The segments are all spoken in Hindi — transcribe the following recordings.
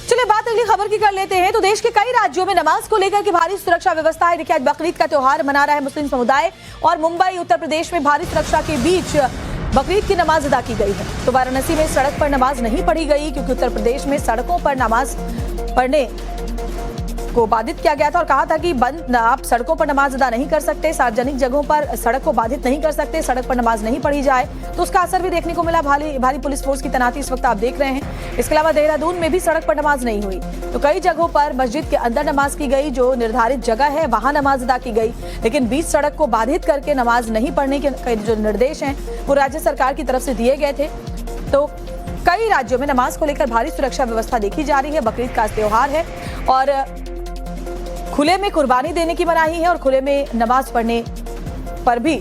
चलिए बात अगली खबर की कर लेते हैं। तो देश के कई राज्यों में नमाज को लेकर के भारी सुरक्षा व्यवस्था है। देखिए आज बकरीद का त्योहार मना रहा है मुस्लिम समुदाय और मुंबई उत्तर प्रदेश में भारी सुरक्षा के बीच बकरीद की नमाज अदा की गई है। तो वाराणसी में सड़क पर नमाज नहीं पढ़ी गई क्योंकि उत्तर प्रदेश में सड़कों पर नमाज पढ़ने को बाधित किया गया था और कहा था कि बंद आप सड़कों पर नमाज अदा नहीं कर सकते, सार्वजनिक जगहों पर सड़क को बाधित नहीं कर सकते, सड़क पर नमाज नहीं पढ़ी जाए। तो उसका असर भी देखने को मिला। भारी पुलिस फोर्स की तैनाती इस वक्त आप देख रहे हैं। इसके अलावा देहरादून में भी सड़क पर नमाज नहीं हुई। तो कई जगहों पर मस्जिद के अंदर नमाज की गई, जो निर्धारित जगह है वहां नमाज अदा की गई, लेकिन बीच सड़क को बाधित करके नमाज नहीं पढ़ने के जो निर्देश हैं वो राज्य सरकार की तरफ से दिए गए थे। तो कई राज्यों में नमाज को लेकर भारी सुरक्षा व्यवस्था देखी जा रही है। बकरीद का त्योहार है और खुले में कुर्बानी देने की मनाही है और खुले में नमाज पढ़ने पर भी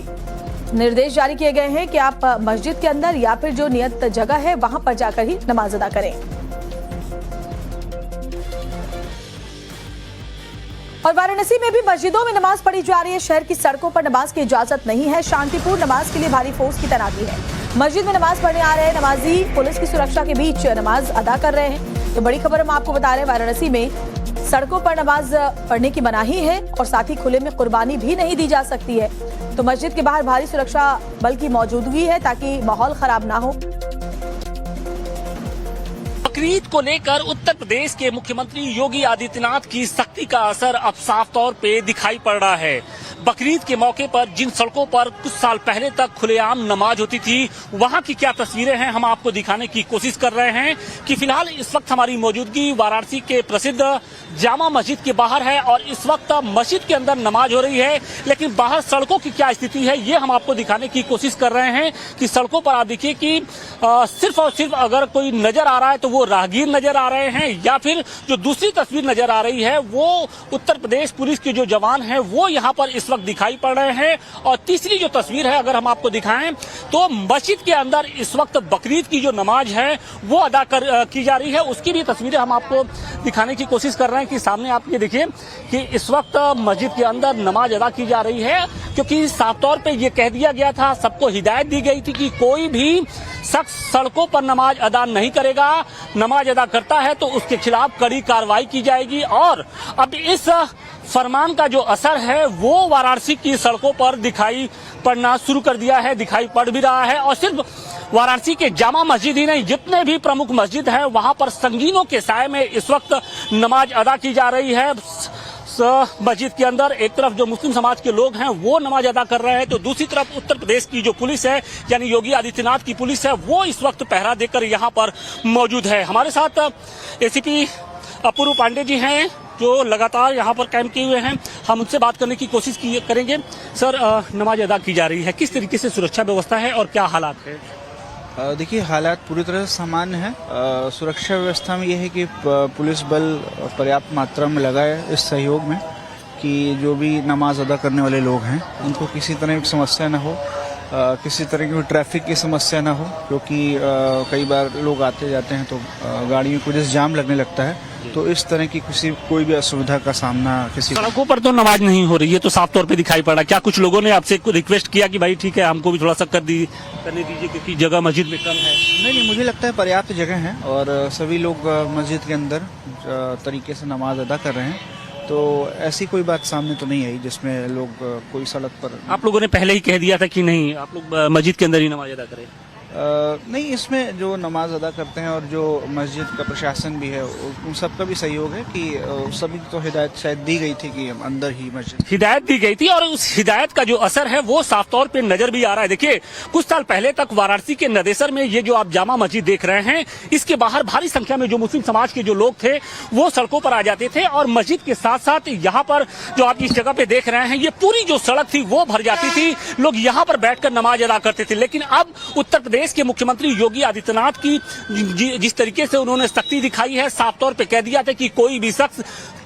निर्देश जारी किए गए हैं कि आप मस्जिद के अंदर या फिर जो नियत जगह है वहां पर जाकर ही नमाज अदा करें। और वाराणसी में भी मस्जिदों में नमाज पढ़ी जा रही है। शहर की सड़कों पर नमाज की इजाजत नहीं है। शांतिपूर्ण नमाज के लिए भारी फोर्स की तैनाती है। मस्जिद में नमाज पढ़ने आ रहे नमाजी पुलिस की सुरक्षा के बीच नमाज अदा कर रहे हैं। तो बड़ी खबर हम आपको बता रहे हैं, वाराणसी में सड़कों पर नमाज पढ़ने की मनाही है और साथ ही खुले में कुर्बानी भी नहीं दी जा सकती है। तो मस्जिद के बाहर भारी सुरक्षा बल की मौजूदगी है ताकि माहौल खराब ना हो। बकरीद को लेकर उत्तर प्रदेश के मुख्यमंत्री योगी आदित्यनाथ की सख्ती का असर अब साफ तौर पे दिखाई पड़ रहा है। बकरीद के मौके पर जिन सड़कों पर कुछ साल पहले तक खुलेआम नमाज होती थी, वहां की क्या तस्वीरें हैं हम आपको दिखाने की कोशिश कर रहे हैं कि फिलहाल इस वक्त हमारी मौजूदगी वाराणसी के प्रसिद्ध जामा मस्जिद के बाहर है और इस वक्त मस्जिद के अंदर नमाज हो रही है, लेकिन बाहर सड़कों की क्या स्थिति है ये हम आपको दिखाने की कोशिश कर रहे हैं। कि सड़कों पर आप देखिए कि सिर्फ और सिर्फ अगर कोई नजर आ रहा है तो वो राहगीर नजर आ रहे हैं, या फिर जो दूसरी तस्वीर नजर आ रही है वो उत्तर प्रदेश पुलिस के जो जवान हैं वो यहाँ पर इस वक्त दिखाई पड़ रहे हैं। और तीसरी जो तस्वीर है अगर हम आपको दिखाएं तो मस्जिद के अंदर इस वक्त बकरीद की जो नमाज है वो अदा की जा रही है, उसकी भी तस्वीरें हम आपको दिखाने की कोशिश कर रहे हैं। कि सामने आप ये देखिए कि इस वक्त मस्जिद के अंदर नमाज अदा की जा रही है, क्योंकि साफ तौर पे ये कह दिया गया था, सबको हिदायत दी गई थी कि कोई भी शख्स सड़कों पर नमाज अदा नहीं करेगा, नमाज अदा करता है तो उसके खिलाफ कड़ी कार्रवाई की जाएगी। और अब इस फरमान का जो असर है वो वाराणसी की सड़कों पर दिखाई पड़ना शुरू कर दिया है, दिखाई पड़ भी रहा है। और सिर्फ वाराणसी के जामा मस्जिद ही नहीं, जितने भी प्रमुख मस्जिद हैं वहां पर संगीनों के साए में इस वक्त नमाज अदा की जा रही है। मस्जिद के अंदर एक तरफ जो मुस्लिम समाज के लोग हैं वो नमाज अदा कर रहे हैं, तो दूसरी तरफ उत्तर प्रदेश की जो पुलिस है यानी योगी आदित्यनाथ की पुलिस है वो इस वक्त पहरा देकर यहाँ पर मौजूद है। हमारे साथ एसीपी अपूर्व पांडे जी हैं जो लगातार यहाँ पर कैंप किए हुए हैं, हम उनसे बात करने की कोशिश करेंगे। सर, नमाज अदा की जा रही है, किस तरीके से सुरक्षा व्यवस्था है और क्या हालात है? देखिए, हालात पूरी तरह से सामान्य है। सुरक्षा व्यवस्था में यह है कि पुलिस बल पर्याप्त मात्रा में लगा है इस सहयोग में कि जो भी नमाज अदा करने वाले लोग हैं उनको किसी तरह की समस्या न हो, किसी तरह की ट्रैफिक की समस्या ना हो, क्योंकि कई बार लोग आते जाते हैं तो गाड़ियों को जैसे जाम लगने लगता है, तो इस तरह की कोई भी असुविधा का सामना किसी सड़कों पर तो नमाज नहीं हो रही है तो साफ तौर पे दिखाई पड़ा। क्या कुछ लोगों ने आपसे रिक्वेस्ट किया कि भाई ठीक है हमको भी थोड़ा सा करने दीजिए क्योंकि जगह मस्जिद में कम है? नहीं, मुझे लगता है पर्याप्त जगह है और सभी लोग मस्जिद के अंदर तरीके से नमाज अदा कर रहे हैं, तो ऐसी कोई बात सामने तो नहीं आई जिसमें लोग कोई सड़क पर। आप लोगों ने पहले ही कह दिया था कि नहीं आप लोग मस्जिद के अंदर ही नमाज अदा करें? नहीं, इसमें जो नमाज अदा करते हैं और जो मस्जिद का प्रशासन भी है उन सबका भी सहयोग है कि सभी तो हिदायत शायद दी गई थी कि अंदर ही मस्जिद हिदायत दी गई थी और उस हिदायत का जो असर है वो साफ तौर पे नजर भी आ रहा है। देखिए, कुछ साल पहले तक वाराणसी के नदेसर में ये जो आप जामा मस्जिद देख रहे हैं इसके बाहर भारी संख्या में जो मुस्लिम समाज के जो लोग थे वो सड़कों पर आ जाते थे और मस्जिद के साथ साथ यहाँ पर जो आप इस जगह पे देख रहे हैं ये पूरी जो सड़क थी वो भर जाती थी, लोग यहाँ पर बैठकर नमाज अदा करते थे। लेकिन अब उत्तर प्रदेश के मुख्यमंत्री योगी आदित्यनाथ की जिस तरीके से उन्होंने सख्ती दिखाई है, साफ तौर पे कह दिया था कि कोई भी शख्स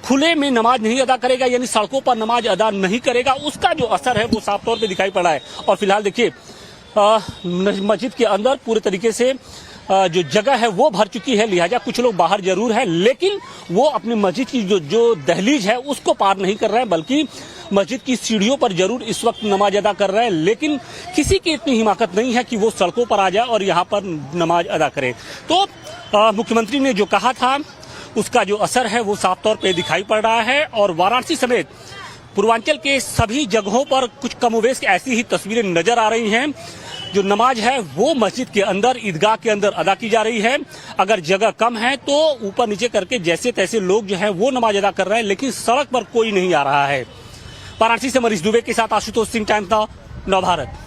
खुले में नमाज नहीं अदा करेगा यानी सड़कों पर नमाज अदा नहीं करेगा, उसका जो असर है वो साफ तौर पे दिखाई पड़ा है। और फिलहाल देखिए मस्जिद के अंदर पूरे तरीके से जो जगह है वो भर चुकी है, लिहाजा कुछ लोग बाहर जरूर है लेकिन वो अपनी मस्जिद की जो दहलीज है उसको पार नहीं कर रहे हैं, बल्कि मस्जिद की सीढ़ियों पर जरूर इस वक्त नमाज अदा कर रहे हैं, लेकिन किसी की इतनी हिमाकत नहीं है कि वो सड़कों पर आ जाए और यहाँ पर नमाज अदा करे। तो मुख्यमंत्री ने जो कहा था उसका जो असर है वो साफ तौर पे दिखाई पड़ रहा है। और वाराणसी समेत पूर्वांचल के सभी जगहों पर कुछ कमोवेश ऐसी ही तस्वीरें नजर आ रही हैं। जो नमाज है वो मस्जिद के अंदर, ईदगाह के अंदर अदा की जा रही है। अगर जगह कम है तो ऊपर नीचे करके जैसे तैसे लोग जो है वो नमाज अदा कर रहे हैं, लेकिन सड़क पर कोई नहीं आ रहा है। वाराणसी से मनीष दुबे के साथ आशुतोष सिंह, टाइम्स नाउ, नवभारत।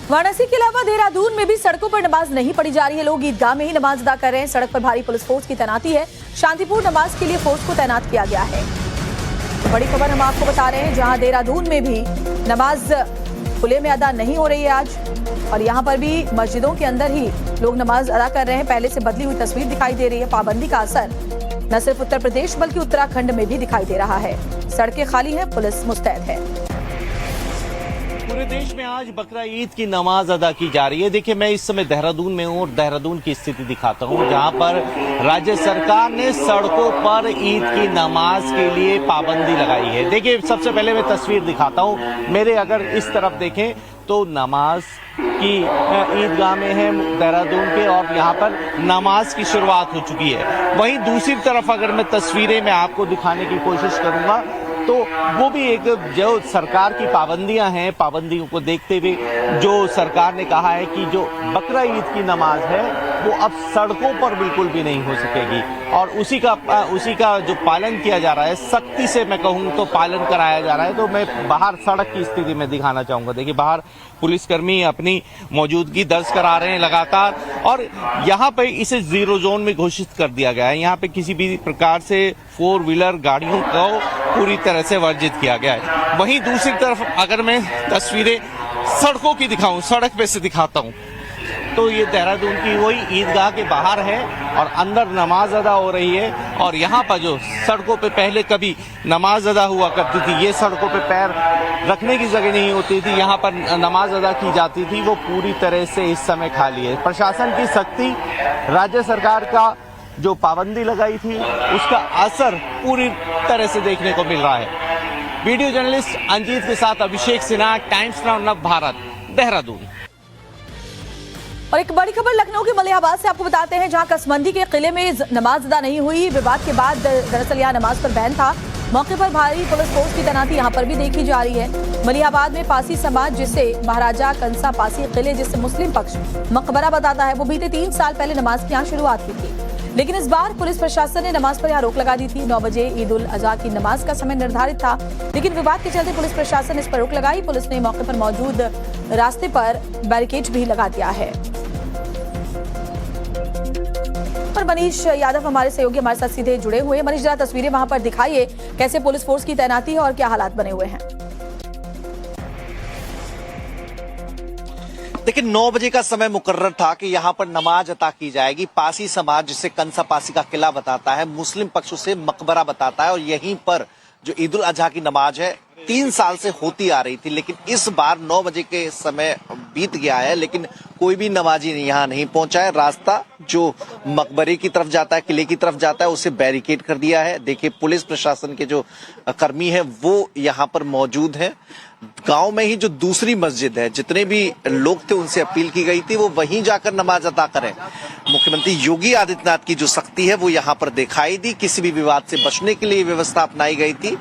वाराणसी के अलावा देहरादून में भी सड़कों पर नमाज नहीं पढ़ी जा रही है। लोग ईदगाह में ही नमाज अदा कर रहे हैं। सड़क पर भारी पुलिस फोर्स की तैनाती है। शांतिपूर्ण नमाज के लिए फोर्स को तैनात किया गया है। बड़ी खबर हम आपको बता रहे हैं, जहां देहरादून में भी नमाज खुले में अदा नहीं हो रही है आज, और यहाँ पर भी मस्जिदों के अंदर ही लोग नमाज अदा कर रहे हैं। पहले से बदली हुई तस्वीर दिखाई दे रही है। पाबंदी का असर न सिर्फ उत्तर प्रदेश बल्कि उत्तराखंड में भी दिखाई दे रहा है। सड़कें खाली हैं, पुलिस मुस्तैद है। पूरे देश में आज बकरा ईद की नमाज अदा की जा रही है। देखिए, मैं इस समय देहरादून में हूँ और देहरादून की स्थिति दिखाता हूँ, जहाँ पर राज्य सरकार ने सड़कों पर ईद की नमाज के लिए पाबंदी लगाई है। देखिए, सबसे पहले मैं तस्वीर दिखाता हूँ। मेरे अगर इस तरफ देखें तो नमाज की ईदगाह में है देहरादून के, और यहाँ पर नमाज की शुरुआत हो चुकी है। वहीं दूसरी तरफ अगर मैं तस्वीरें में आपको दिखाने की कोशिश करूंगा तो वो भी एक जो सरकार की पाबंदियां हैं, पाबंदियों को देखते हुए जो सरकार ने कहा है कि जो बकरा ईद की नमाज है वो अब सड़कों पर बिल्कुल भी नहीं हो सकेगी, और उसी का जो पालन किया जा रहा है, सख्ती से मैं कहूँ तो पालन कराया जा रहा है। तो मैं बाहर सड़क की स्थिति में दिखाना चाहूंगा। देखिए, बाहर पुलिसकर्मी अपनी मौजूदगी दर्ज करा रहे हैं लगातार, और यहाँ पे इसे जीरो जोन में घोषित कर दिया गया है। यहाँ पे किसी भी प्रकार से 4 व्हीलर गाड़ियों को पूरी तरह से वर्जित किया गया है। वहीं दूसरी तरफ अगर मैं तस्वीरें सड़कों की दिखाऊं, सड़क पे से दिखाता हूं, तो ये देहरादून की वही ईदगाह के बाहर है और अंदर नमाज अदा हो रही है। और यहाँ पर जो सड़कों पे पहले कभी नमाज अदा हुआ करती थी, ये सड़कों पे पैर रखने की जगह नहीं होती थी, यहाँ पर नमाज अदा की जाती थी, वो पूरी तरह से इस समय खाली है। प्रशासन की सख्ती, राज्य सरकार का जो पाबंदी लगाई थी, उसका असर पूरी तरह से देखने को मिल रहा है। वीडियो जर्नलिस्ट अंजीत के साथ अभिषेक सिन्हा, टाइम्स नाउ नवभारत, देहरादून। और एक बड़ी खबर लखनऊ के मलिहाबाद से आपको बताते हैं, जहां कसमंदी के किले में नमाज अदा नहीं हुई। विवाद के बाद दरअसल यहां नमाज पर बैन था। मौके पर भारी पुलिस फोर्स की तैनाती यहां पर भी देखी जा रही है। मलिहाबाद में पासी समाज, जिसे महाराजा कंसा पासी किले, जिसे मुस्लिम पक्ष मकबरा बताता है, वो बीते 3 साल पहले नमाज की यहाँ शुरुआत की थी। लेकिन इस बार पुलिस प्रशासन ने नमाज पर यहाँ रोक लगा दी थी। 9 बजे ईद उल अजहा की नमाज का समय निर्धारित था, लेकिन विवाद के चलते पुलिस प्रशासन इस पर रोक लगाई। पुलिस ने मौके पर मौजूद रास्ते पर बैरिकेड भी लगा दिया है। पर मनीष यादव हमारे सहयोगी हमारे साथ सीधे जुड़े हुए हैं। मनीष, जरा तस्वीरें वहां पर दिखाइए, कैसे पुलिस फोर्स की तैनाती है और क्या हालात बने हुए हैं। देखिए, 9 बजे का समय मुकर्रर था कि यहाँ पर नमाज अता की जाएगी। पासी समाज, जिसे कंसा पासी का किला बताता है, मुस्लिम पक्ष उसे मकबरा बताता है, और यहीं पर जो ईद उल अजहा की नमाज है 3 साल से होती आ रही थी। लेकिन इस बार 9 बजे के समय बीत गया है, लेकिन कोई भी नमाजी यहाँ नहीं पहुंचा है। रास्ता जो मकबरे की तरफ जाता है, किले की तरफ जाता है, उसे बैरिकेड कर दिया है। देखिए, पुलिस प्रशासन के जो कर्मी है वो यहाँ पर मौजूद है। गांव में ही जो दूसरी मस्जिद है, जितने भी लोग थे उनसे अपील की गई थी वो वहीं जाकर नमाज अदा करें। मुख्यमंत्री योगी आदित्यनाथ की जो सख्ती है वो यहाँ पर दिखाई दी। किसी भी विवाद से बचने के लिए व्यवस्था अपनाई गई थी।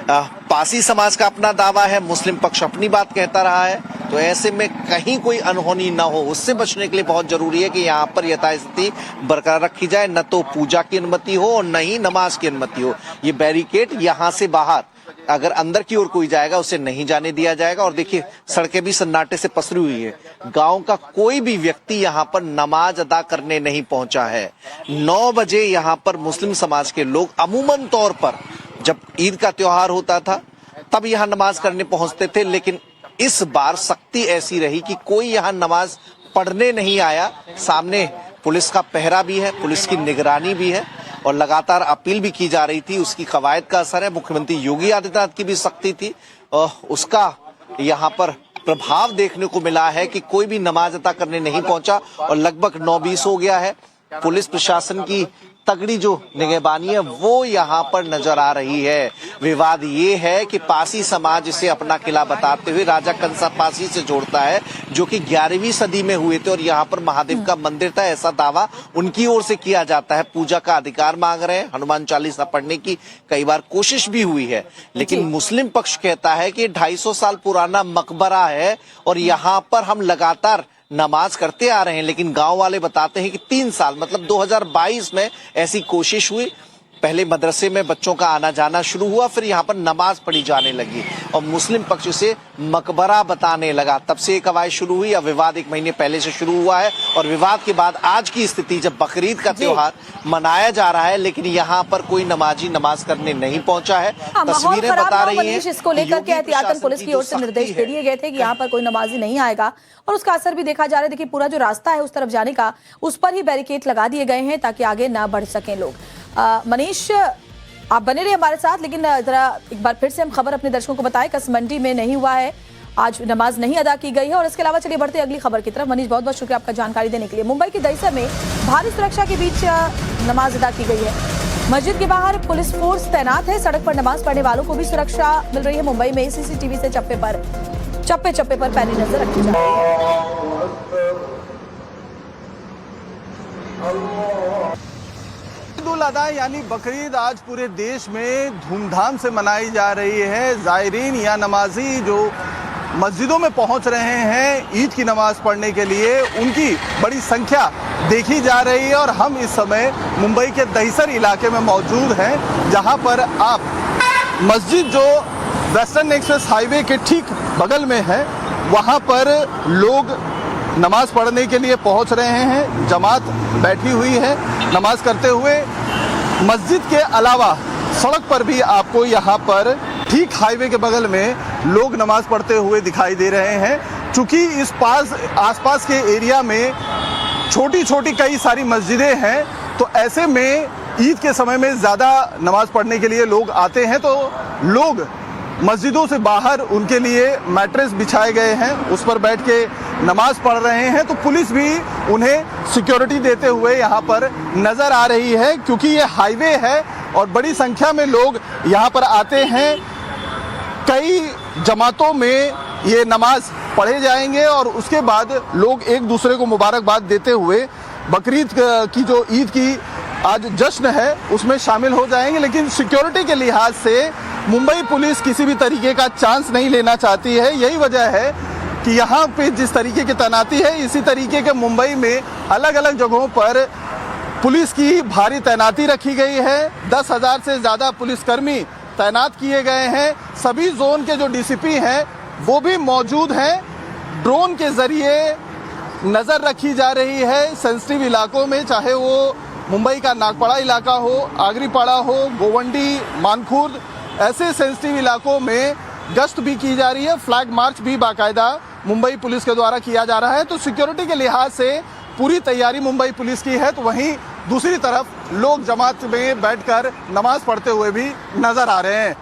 पासी समाज का अपना दावा है, मुस्लिम पक्ष अपनी बात कहता रहा है, तो ऐसे में कहीं कोई अनहोनी ना हो, उससे बचने के लिए बहुत जरूरी है कि यहाँ पर यथास्थिति बरकरार रखी जाए। न तो पूजा की अनुमति हो और न ही नमाज की अनुमति हो। ये बैरिकेड यहाँ से बाहर, अगर अंदर की ओर कोई जाएगा उसे नहीं जाने दिया जाएगा। और देखिए, सड़कें भी सन्नाटे से पसरी हुई है। गांव का कोई भी व्यक्ति यहाँ पर नमाज अदा करने नहीं पहुंचा है। 9 बजे यहाँ पर मुस्लिम समाज के लोग अमूमन तौर पर जब ईद का त्योहार होता था तब यहाँ नमाज करने पहुंचते थे, लेकिन इस बार सख्ती ऐसी रही कि कोई यहाँ नमाज पढ़ने नहीं आया। सामने पुलिस का पहरा भी है, पुलिस की निगरानी भी है, और लगातार अपील भी की जा रही थी। उसकी कवायद का असर है। मुख्यमंत्री योगी आदित्यनाथ की भी सख्ती थी, उसका यहाँ पर प्रभाव देखने को मिला है कि कोई भी नमाज अता करने नहीं पहुंचा। और लगभग 9:20 हो गया है। पुलिस प्रशासन की तगड़ी जो निगहबानी है वो यहाँ पर नजर आ रही है। विवाद ये है कि पासी समाज इसे अपना किला बताते हुए राजा कंसा पासी से जोड़ता है, जो कि 11वीं सदी में हुए थे और यहाँ पर महादेव का मंदिर था, ऐसा दावा उनकी ओर से किया जाता है। पूजा का अधिकार मांग रहे हैं, हनुमान चालीसा पढ़ने की कई बार कोशिश भी हुई है, लेकिन मुस्लिम पक्ष कहता है कि 250 साल पुराना मकबरा है और यहाँ पर हम लगातार नमाज करते आ रहे हैं। लेकिन गांव वाले बताते हैं कि 3 साल मतलब 2022 में ऐसी कोशिश हुई। पहले मदरसे में बच्चों का आना जाना शुरू हुआ, फिर यहाँ पर नमाज पढ़ी जाने लगी और मुस्लिम पक्ष से मकबरा बताने लगा। तब से ये कवायद शुरू हुई। अब विवाद 1 महीने पहले से शुरू हुआ है और विवाद के बाद आज की स्थिति, जब बकरीद का त्योहार मनाया जा रहा है लेकिन यहाँ पर कोई नमाजी नमाज करने नहीं पहुंचा है। तस्वीरें बता रही हैं। इसको लेकर के एहतियातन पुलिस की ओर से निर्देश दे दिए गए थे कि यहाँ पर कोई नमाजी नहीं आएगा और उसका असर भी देखा जा रहा है। देखिए, पूरा जो रास्ता है उस तरफ जाने का, उस पर ही बैरिकेड लगा दिए गए हैं ताकि आगे ना बढ़ सकें लोग। मनीष, आप बने रहे हमारे साथ, लेकिन जरा एक बार फिर से हम खबर अपने दर्शकों को बताएं। कसमंडी में नहीं हुआ है, आज नमाज नहीं अदा की गई है। और इसके अलावा चलिए बढ़ते अगली खबर की तरफ। मनीष, बहुत बहुत शुक्रिया आपका जानकारी देने के लिए। मुंबई के दहिसर में भारी सुरक्षा के बीच नमाज अदा की गई है। मस्जिद के बाहर पुलिस फोर्स तैनात है। सड़क पर नमाज पढ़ने वालों को भी सुरक्षा मिल रही है। मुंबई में सीसीटीवी से चप्पे पर पैनी नजर रखी जा रही है। ईद उल अदा यानी बकरीद आज पूरे देश में धूमधाम से मनाई जा रही है। जायरीन या नमाजी जो मस्जिदों में पहुंच रहे हैं ईद की नमाज पढ़ने के लिए, उनकी बड़ी संख्या देखी जा रही है। और हम इस समय मुंबई के दहिसर इलाके में मौजूद हैं, जहां पर आप मस्जिद जो वेस्टर्न एक्सप्रेस हाईवे के ठीक बगल में है, वहां पर लोग नमाज पढ़ने के लिए पहुंच रहे हैं। जमात बैठी हुई है नमाज करते हुए। मस्जिद के अलावा सड़क पर भी आपको यहाँ पर ठीक हाईवे के बगल में लोग नमाज पढ़ते हुए दिखाई दे रहे हैं। चूंकि इस आसपास के एरिया में छोटी छोटी कई सारी मस्जिदें हैं, तो ऐसे में ईद के समय में ज़्यादा नमाज पढ़ने के लिए लोग आते हैं। तो लोग मस्जिदों से बाहर उनके लिए मैट्रेस बिछाए गए हैं, उस पर बैठ के नमाज पढ़ रहे हैं। तो पुलिस भी उन्हें सिक्योरिटी देते हुए यहाँ पर नजर आ रही है, क्योंकि ये हाईवे है और बड़ी संख्या में लोग यहाँ पर आते हैं। कई जमातों में ये नमाज पढ़े जाएंगे और उसके बाद लोग एक दूसरे को मुबारकबाद देते हुए बकरीद की जो ईद की आज जश्न है उसमें शामिल हो जाएंगे। लेकिन सिक्योरिटी के लिहाज से मुंबई पुलिस किसी भी तरीके का चांस नहीं लेना चाहती है। यही वजह है कि यहाँ पे जिस तरीके की तैनाती है, इसी तरीके के मुंबई में अलग अलग जगहों पर पुलिस की भारी तैनाती रखी गई है। 10,000 से ज़्यादा पुलिसकर्मी तैनात किए गए हैं। सभी जोन के जो डीसीपी हैं वो भी मौजूद हैं। ड्रोन के जरिए नज़र रखी जा रही है सेंसिटिव इलाकों में, चाहे वो मुंबई का नागपाड़ा इलाका हो, आगरीपाड़ा हो, गोवंडी, मानखुर्द, ऐसे सेंसिटिव इलाकों में गश्त भी की जा रही है। फ्लैग मार्च भी बाकायदा मुंबई पुलिस के द्वारा किया जा रहा है। तो सिक्योरिटी के लिहाज से पूरी तैयारी मुंबई पुलिस की है। तो वहीं दूसरी तरफ लोग जमात में बैठकर नमाज पढ़ते हुए भी नजर आ रहे हैं।